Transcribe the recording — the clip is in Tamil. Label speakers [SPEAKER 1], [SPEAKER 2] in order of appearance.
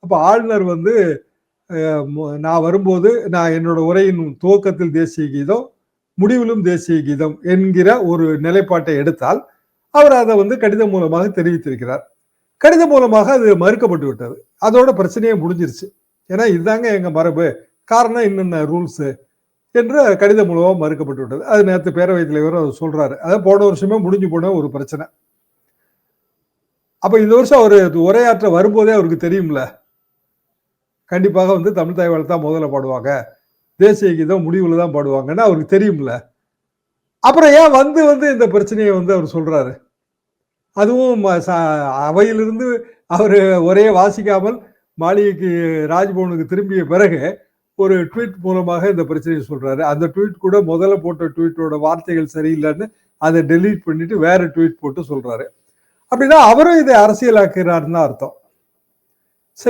[SPEAKER 1] அப்ப ஆளுநர் வந்து நான் வரும்போது நான் என்னோட உரையின் துவக்கத்தில் தேசிய கீதம், முடிவிலும் தேசிய கீதம் என்கிற ஒரு நிலைப்பாட்டை எடுத்தால் அவர் அதை வந்து கடிதம் மூலமாக தெரிவித்திருக்கிறார். கடிதம் மூலமாக அது மறுக்கப்பட்டு விட்டது. அதோட பிரச்சனையே முடிஞ்சிருச்சு. ஏன்னா இதுதாங்க எங்க மரபு, காரணம் என்னென்ன ரூல்ஸ் என்று கடிதம் மூலமாக மறுக்கப்பட்டு விட்டது. அது நேற்று பேரவைத் தலைவர் அவர் சொல்றாரு. அதாவது போன வருஷமே முடிஞ்சு போன ஒரு பிரச்சனை. அப்ப இந்த வருஷம் அவர் உரையாற்ற வரும்போதே அவருக்கு தெரியும்ல, கண்டிப்பாக வந்து தமிழ் தாய் வாழ்த்தான் முதல்ல பாடுவாங்க, தேசிய கீதம் முடிவுல தான் பாடுவாங்கன்னு அவருக்கு தெரியும்ல. அப்புறம் ஏன் வந்து வந்து இந்த பிரச்சனையை வந்து அவர் சொல்றாரு? அதுவும் அவையிலிருந்து அவர் உரையை வாசிக்காமல் மாளிகைக்கு ராஜ்பவனுக்கு திரும்பிய பிறகு ஒரு ட்வீட் மூலமாக இந்த பிரச்சனையை சொல்றாரு. அந்த ட்வீட் கூட முதல்ல போட்ட ட்வீட்டோட வார்த்தைகள் சரியில்லைன்னு அதை டெலீட் பண்ணிட்டு வேற ட்வீட் போட்டு சொல்றாரு. அப்படின்னா அவரும் இதை அரசியலாக்குறாருன்னு தான் அர்த்தம்.